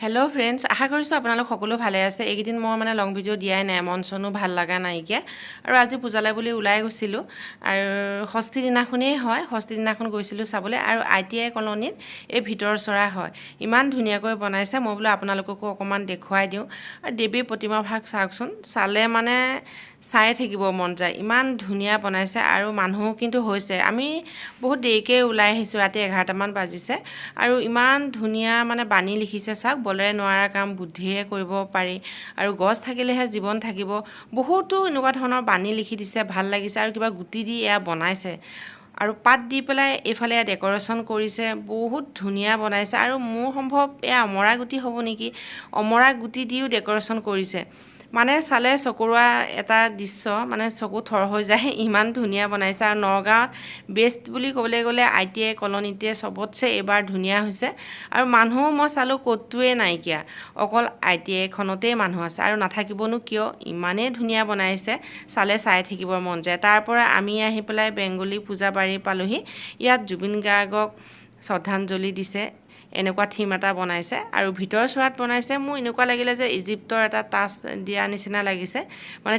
Hello' friends, আশা কৰিছোঁ আপোনালোক সকলো ভালে আছে। এইকেইদিন মই লং ভিডিঅ' দিয়াই নাই, মন চনো ভাল লগা নাইকিয়া। আৰু আজি পূজালৈ বুলি ওলাই গৈছিলোঁ, আৰু ষষ্ঠী দিনাখনেই হয়। ষষ্ঠী দিনাখন গৈছিলোঁ চাবলৈ, আৰু ITI কলনীত এই ভিতৰ চৰা হয়। ইমান ধুনীয়াকৈ বনাইছে, মই বোলো আপোনালোককো অকণমান দেখুৱাই দিওঁ। আৰু দেৱীৰ প্ৰতিমাভাগ চাওকচোন, চালে চায়ে থাকিব মন যায়। ইমান ধুনীয়া বনাইছে, আৰু মানুহো কিন্তু হৈছে। আমি বহুত দেৰিকৈ ওলাই আহিছোঁ, ৰাতি 11টামান বাজিছে, আৰু ইমান ধুনীয়া বাণী লিখিছে চাওক। বলেৰে নোৱাৰা কাম বুদ্ধিৰে কৰিব পাৰি, আৰু গছ থাকিলেহে জীৱন থাকিব। বহুতো এনেকুৱা ধৰণৰ বাণী লিখি দিছে, ভাল লাগিছে। আৰু কিবা গুটি দি এয়া বনাইছে, আৰু পাত দি পেলাই এইফালে ডেক'ৰেশ্যন কৰিছে, বহুত ধুনীয়া বনাইছে। আৰু মোৰ সম্ভৱ এয়া অমৰা গুটি হ'ব নেকি, অমৰা গুটি দিও ডেক'ৰেশ্যন কৰিছে। চালে চকুৰোৱা এটা দৃশ্য, চকু থৰ হৈ যায়, ইমান ধুনীয়া বনাইছে। আৰু নগাঁৱত বেষ্ট বুলি ক'বলৈ গ'লে ITI কলনীতে চবতছে এইবাৰ ধুনীয়া হৈছে। আৰু মানুহ মই চালোঁ ক'তোৱে নাইকিয়া, অকল ITI খনতেই মানুহ আছে, আৰু নাথাকিবনো কিয়, ইমানেই ধুনীয়া বনাইছে, চালে চাই থাকিব মন যায়। তাৰ পৰা আমি আহি পেলাই বেংগলী পূজা বাৰী পালোহি। ইয়াত জুবিন গাৰ্গক শ্ৰদ্ধাঞ্জলি দিছে, এনেকুৱা থিম এটা বনাইছে। আৰু ভিতৰ চৰাত বনাইছে, মোৰ এনেকুৱা লাগিলে যে ইজিপ্তৰ এটা টাচ দিয়া নিচিনা লাগিছে।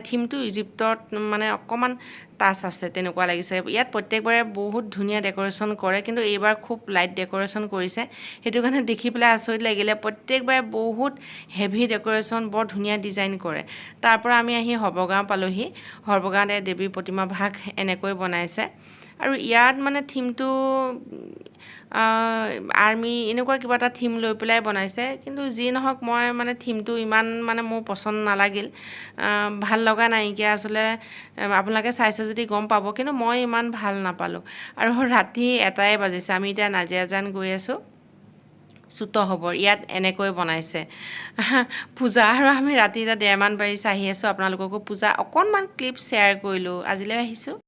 থিমটো ইজিপ্তত অকণমান টাচ আছে তেনেকুৱা লাগিছে। ইয়াত প্ৰত্যেকবাৰে বহুত ধুনীয়া ডেক'ৰেশ্যন কৰে, কিন্তু এইবাৰ খুব লাইট ডেক'ৰেশ্যন কৰিছে। সেইটো কাৰণে দেখি পেলাই আচৰিত লাগিলে। প্ৰত্যেকবাৰে বহুত হেভি ডেক'ৰেশ্যন, বৰ ধুনীয়া ডিজাইন কৰে। তাৰ পৰা আমি আহি সৰ্বগাঁও পালোহি। সৰ্বগাঁৱতে দেৱীৰ প্ৰতিমা ভাগ এনেকৈ বনাইছে। আৰু ইয়াত থিমটো আৰ্মি এনেকুৱা কিবা এটা থিম লৈ পেলাই বনাইছে। কিন্তু যি নহওক, মই থিমটো ইমান মোৰ পচন্দ নালাগিল, ভাল লগা নাইকিয়া। আচলতে আপোনালোকে চাইছে যদি গম পাব, কিন্তু মই ইমান ভাল নাপালোঁ। আৰু ৰাতি 1টাই বাজিছে, আমি এতিয়া নাজিৰাজান গৈ আছোঁ। চুতহবৰ ইয়াত এনেকৈ বনাইছে পূজা। আৰু আমি ৰাতি এতিয়া 1:30মান বাজিছে, আহি আছোঁ। আপোনালোককো পূজা অকণমান ক্লিপ শ্বেয়াৰ কৰিলোঁ। আজিলৈ আহিছোঁ।